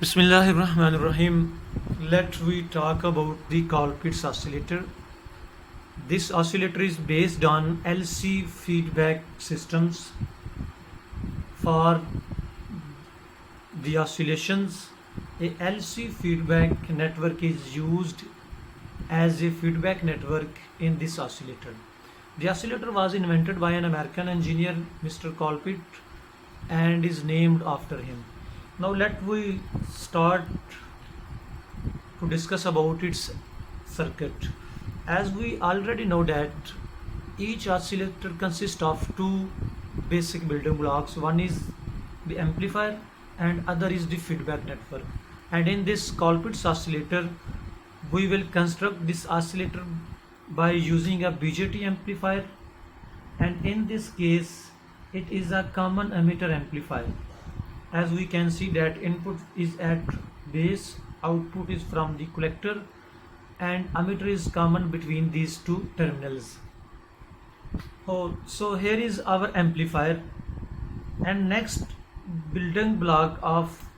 Bismillahirrahmanirrahim. Let we talk about the Colpitts oscillator. This oscillator is based on LC feedback systems for the oscillations. A LC feedback network is used as a feedback network in this oscillator. The oscillator was invented by an American engineer, Mr. Colpitt, and is named after him. Now let we start to discuss about its circuit. As we already know that each oscillator consists of two basic building blocks. One is the amplifier and other is the feedback network. And in this Colpitt's oscillator, we will construct this oscillator by using a BJT amplifier, and in this case it is a common emitter amplifier. As we can see that input is at base, output is from the collector, and emitter is common between these two terminals. So here is our amplifier, and next building block of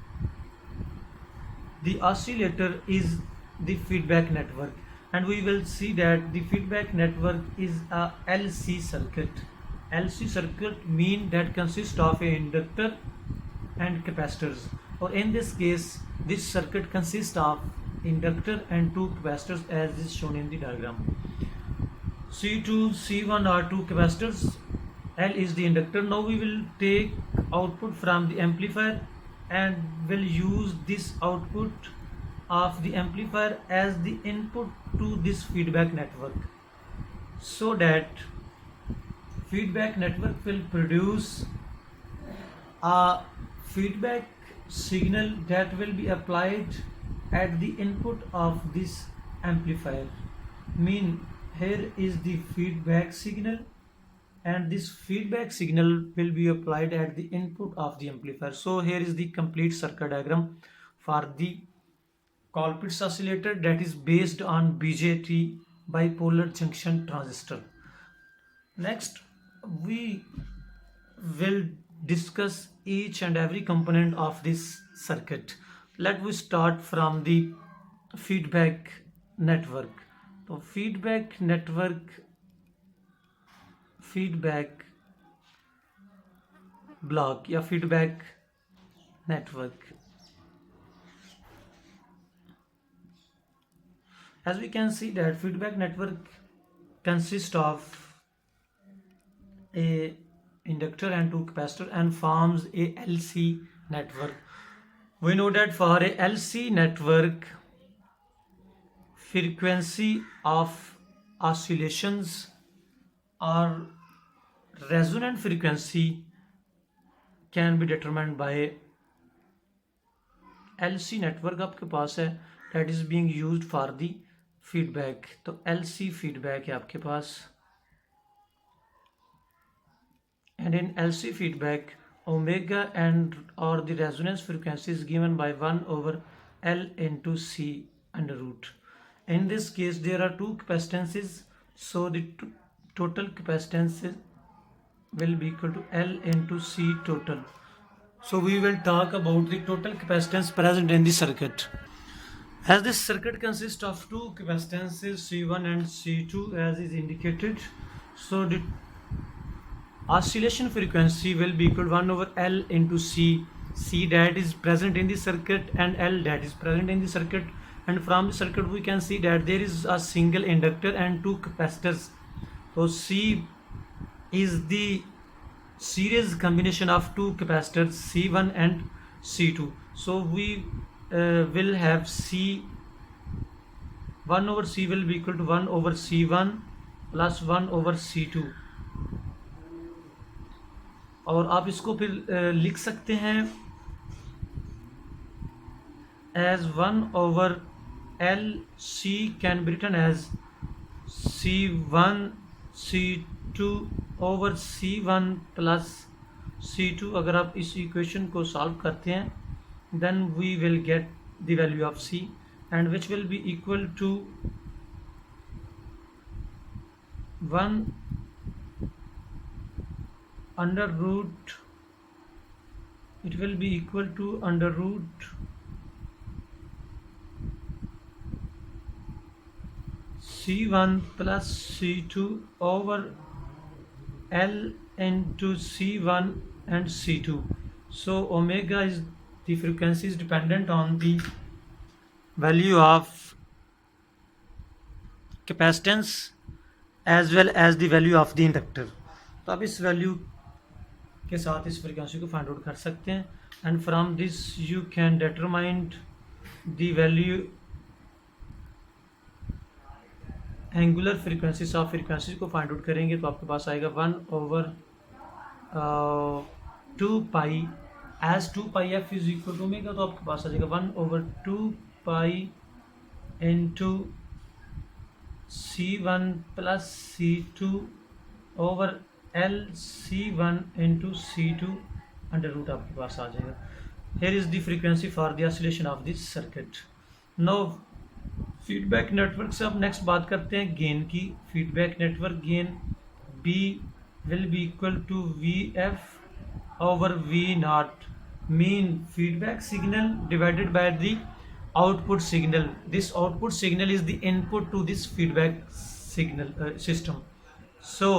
the oscillator is the feedback network, and we will see that the feedback network is a LC circuit. LC circuit mean that consists of a inductor and capacitors, or in this case this circuit consists of inductor and two capacitors as is shown in the diagram. C2, C1 are two capacitors, L is the inductor. Now we will take output from the amplifier and will use this output of the amplifier as the input to this feedback network, so that feedback network will produce a feedback signal that will be applied at the input of this amplifier. Mean here is the feedback signal, and this feedback signal will be applied at the input of the amplifier. So here is the complete circuit diagram for the Colpitt's oscillator that is based on BJT, bipolar junction transistor. Next we will discuss each and every component of this circuit. Let we start from the feedback network. So feedback block या feedback network. As we can see that feedback network consists of a inductor and two capacitor and forms a LC network. We know that for a LC network, frequency of oscillations or resonant frequency can be determined by LC network आपके पास है that is being used for the feedback. तो LC feedback है आपके पास, and in LC feedback omega and or the resonance frequency is given by 1 over L into C under root. In this case there are two capacitances, so the total capacitance will be equal to L into C total. So we will talk about the total capacitance present in the circuit. As this circuit consists of two capacitances C1 and C2 as is indicated, so the oscillation frequency will be equal to 1 over L into C that is present in the circuit and L that is present in the circuit. And from the circuit we can see that there is a single inductor and two capacitors. So C is the series combination of two capacitors C1 and C2. So we will have C 1 over C will be equal to 1 over C1 plus 1 over C2, और आप इसको फिर लिख सकते हैं as 1 over L C can be written as C1 C2 over C1 plus C2. अगर आप इस इक्वेशन को सॉल्व करते हैं then we will get the value of C, and which will be equal to 1 under root, it will be equal to under root C1 plus C2 over L into C1 and C2. So omega is the frequency is dependent on the value of capacitance as well as the value of the inductor. तो आप इस value के साथ इस frequency को find out कर सकते हैं and from this you can determine the value angular frequencies of frequencies को फाइंड आउट करेंगे तो आपके पास आएगा 1/2 pi as 2 πf is equal to omega, तो आपके पास आ जाएगा 1/2 pi into C1 plus C2 over L C1 into C2 under root आपके पास आ जाएगा. Here is the frequency for the oscillation of this circuit. Now feedback network से अब नेक्स्ट बात करते हैं गेन की. Feedback network gain B will be equal to VF over V naught, mean feedback signal divided by the output signal. This output signal is the input to this feedback signal system. So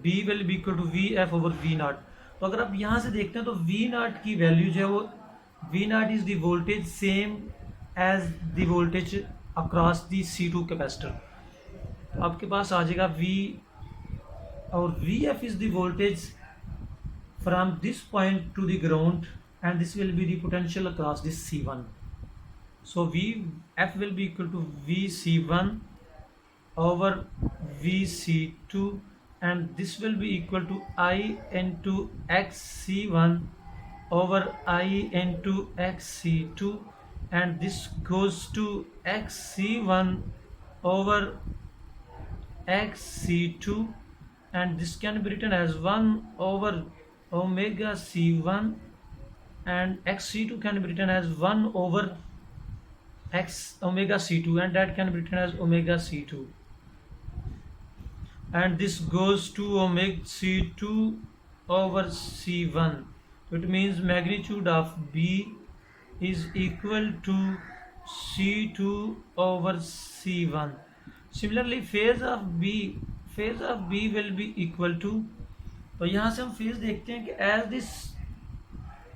B will be equal to VF over V naught. तो अगर आप यहाँ से देखते हैं तो V naught की value जो है वो V naught is the voltage same as the voltage across the C2 capacitor. तो आपके पास आ जाएगा V और VF is the voltage from this point to the ground and this will be the potential across this C1. So VF will be equal to VC1 over VC2 and this will be equal to I into XC1 over I into XC2 and this goes to XC1 over XC2 and this can be written as 1 over omega C1 and XC2 can be written as 1 over x omega C2 and that can be written as omega C2 and this goes to omega C2 over C1. So it means magnitude of B is equal to C2 over C1. Similarly phase of B will be equal to, तो यहाँ से हम phase देखते हैं कि as this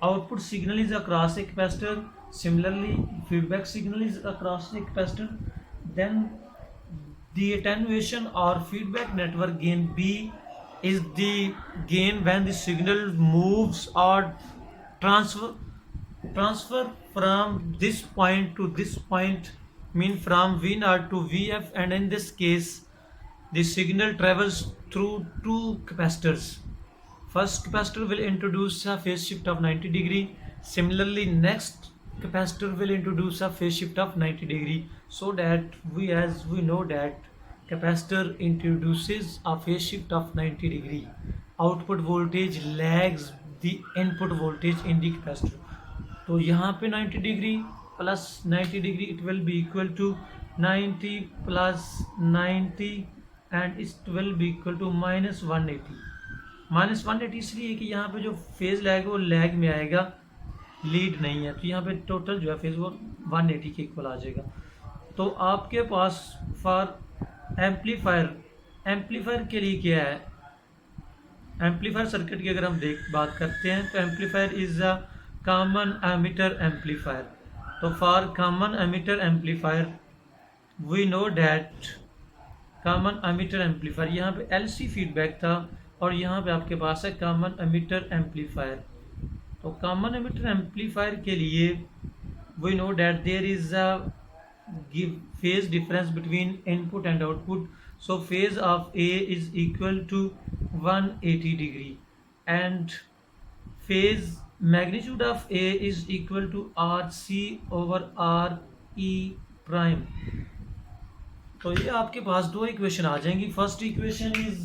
output signal is across a capacitor, similarly feedback signal is across the capacitor, then the attenuation or feedback network gain B is the gain when the signal moves or transfer from this point to this point, mean from V0 to VF, and in this case the signal travels through two capacitors. First capacitor will introduce a phase shift of 90 degree. Similarly, next capacitor will introduce a phase shift of 90 degree. So that as we know that capacitor introduces a phase shift of 90 degree. Output voltage lags the input voltage in the capacitor. तो यहाँ पे 90 degree plus 90 degree it will be equal to 90 plus 90 and it will be equal to minus 180. Minus 180 इसलिए कि यहाँ पे जो phase lag है वो लैग में आएगा, लीड नहीं है, तो यहाँ पे टोटल जो है फेज वो 180 के इक्वल आ जाएगा. तो आपके पास फॉर एम्पलीफायर के लिए क्या है, एम्पलीफायर सर्किट की अगर हम बात करते हैं तो amplifier is a common emitter amplifier. तो for common emitter amplifier we know that common emitter amplifier, यहाँ पे एलसी फीडबैक था और यहाँ पे आपके पास है कॉमन एमिटर एम्पलीफायर. तो कॉमन एमिटर एम्पलीफायर के लिए we know that there is a phase difference between input and output. So phase of A is equal to 180 degree and phase magnitude of A is equal to RC over RE prime. तो ये आपके पास दो equation आ जाएंगी. First equation is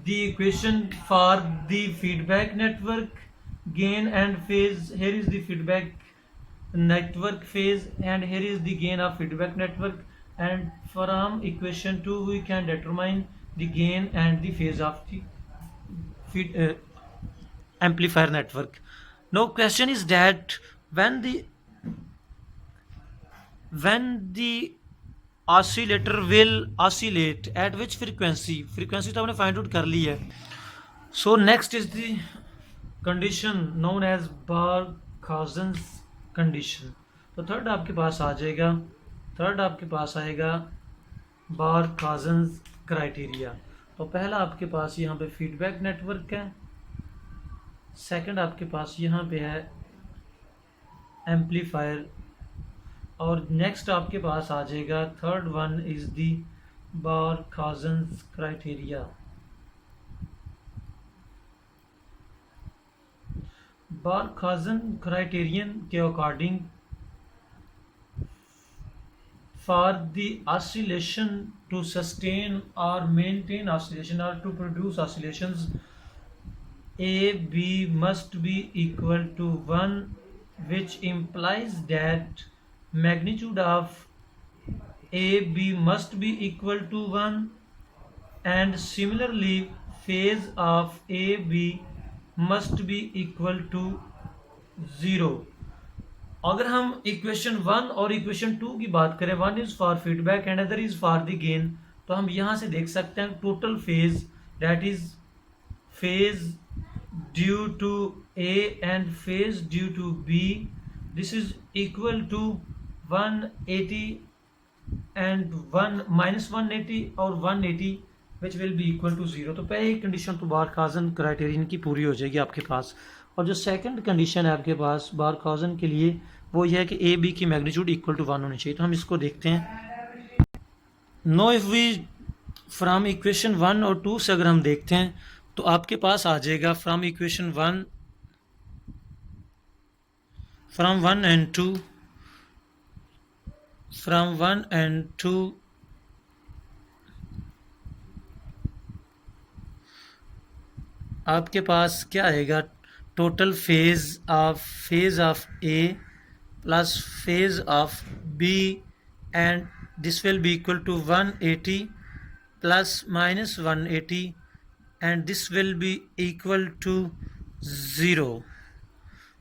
the equation for the feedback network gain and phase. Here is the feedback network phase and here is the gain of feedback network, and from equation 2 we can determine the gain and the phase of the amplifier network. Now question is that when the oscillator will oscillate at which frequency, frequency तो हमने find out कर ली है। So next is the condition known as Barkhausen's condition. तो third आपके पास आ जाएगा, थर्ड आपके पास आएगा बारखाउज़ेन्स क्राइटेरिया। तो पहला आपके पास यहाँ पे फीडबैक नेटवर्क है, सेकंड आपके पास यहाँ पे है एम्पलीफायर, और नेक्स्ट आपके पास आ जाएगा third one is the Barkhausen's criteria. Barkhausen criterion के according for the oscillation to sustain or maintain oscillation or to produce oscillations, AB must be equal to 1, which implies that magnitude of AB must be equal to 1, and similarly phase of AB must be equal to 0। अगर हम equation 1 और equation 2 की बात करें, one is for feedback and other is for the gain, तो हम यहाँ से देख सकते हैं total phase that is phase due to A and phase due to B, this is equal to 180 and 180 और 180 which will be equal to 0। तो पहली कंडीशन तो बारखाउज़ेन क्राइटेरियन की पूरी हो जाएगी आपके पास। और जो सेकंड कंडीशन है आपके पास बारखाउज़ेन के लिए वो यह है कि ए बी की मैग्नीट्यूड इक्वल टू 1 होनी चाहिए। तो हम इसको देखते हैं। No if we from equation 1 और 2 से अगर हम देखते हैं तो आपके पास आ जाएगा from equation 1 from 1 and 2, from 1 and 2 आपके पास क्या आएगा, total phase of A plus phase of B, and this will be equal to 180 plus minus 180 and this will be equal to 0।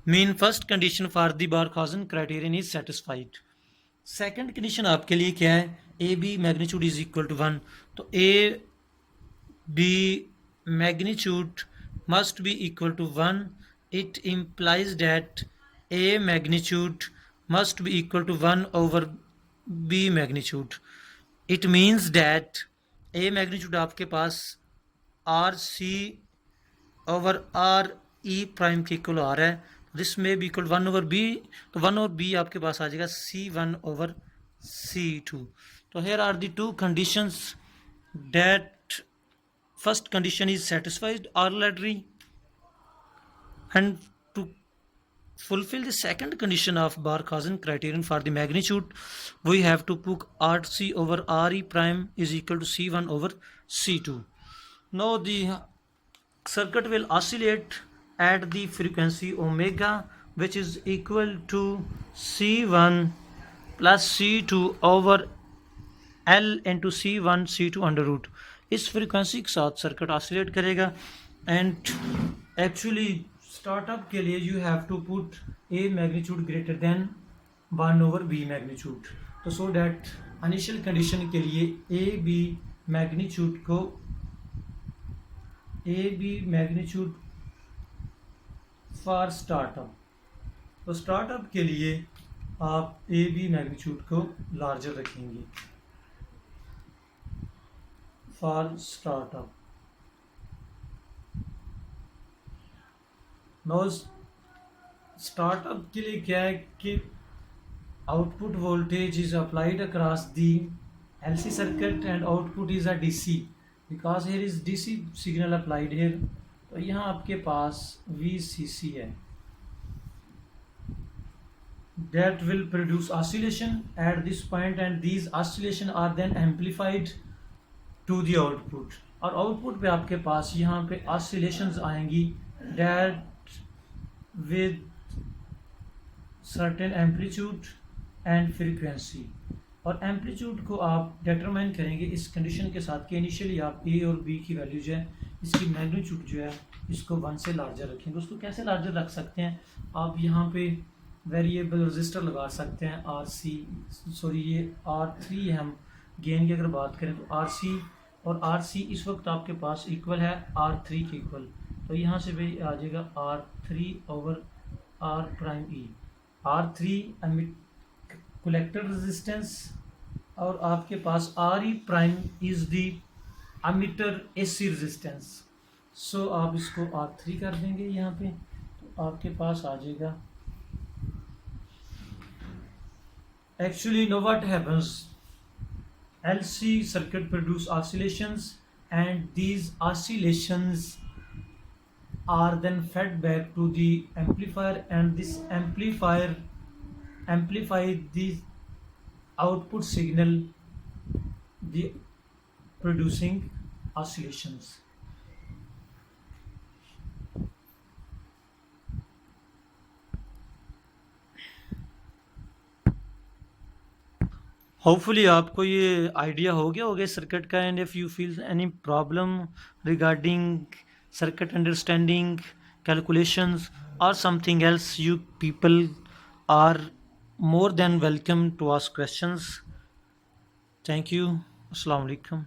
Mean first condition for the Barkhausen criterion is satisfied. Second condition आपके लिए क्या है, A B magnitude is equal to 1। तो A B magnitude must be equal to 1. It implies that A magnitude must be equal to 1 over B magnitude. It means that A magnitude आपके पास RC over RE prime के equal आ रहा है, this में भी equal 1 over B, तो 1 over B आपके पास आ जाएगा C1 over C2। तो here are the two conditions that first condition is satisfied already, and to fulfill the second condition of Barkhausen criterion for the magnitude, we have to put RC over RE prime is equal to C1 over C2. Now the circuit will oscillate at the frequency omega, which is equal to C1 plus C2 over L into C1 C2 under root। इस frequency के साथ circuit oscillate करेगा, and actually startup के लिए you have to put a magnitude greater than 1 over B magnitude. तो so that initial condition के लिए A B magnitude for startup, तो स्टार्टअप के लिए आप ए बी मैग्नीट्यूड को लार्जर रखेंगे फॉर स्टार्टअप। नो स्टार्टअप के लिए क्या है कि output voltage is applied across the LC circuit and output is a DC, because here is DC signal applied here. तो यहाँ आपके पास वीसीसी है that will produce oscillation at this point, and these oscillation are then amplified to the output, और output पे आपके पास यहाँ पे oscillations आएंगी that with certain amplitude and frequency, और एम्पलीट्यूड को आप डिटरमाइन करेंगे इस कंडीशन के साथ कि इनिशियली आप ए और बी की वैल्यू जो है इसकी मैग्नीट्यूड जो है इसको 1 से लार्जर रखेंगे। उसको कैसे लार्जर रख सकते हैं, आप यहाँ पे वेरिएबल रजिस्टर लगा सकते हैं ये R3 हम गेन की अगर बात करें तो आर सी, और आर सी इस वक्त आपके पास इक्वल है आर थ्री के इक्वल, तो यहाँ से भी आ जाएगा R three over R prime E. R three collector resistance, और आपके पास R E prime is the emitter AC resistance. So आप इसको आर थ्री कर देंगे यहाँ पे, तो आपके पास आ जाएगा। Actually know what happens, LC circuit produce oscillations, and these oscillations are then fed back to the amplifier, and this amplifier amplify the output signal, the producing oscillations. Hopefully आपको ये आइडिया हो गया होगा सर्किट का, and if you feel any problem regarding circuit understanding, calculations, or something else, you people are more than welcome to ask questions. Thank you. Assalamu alaikum.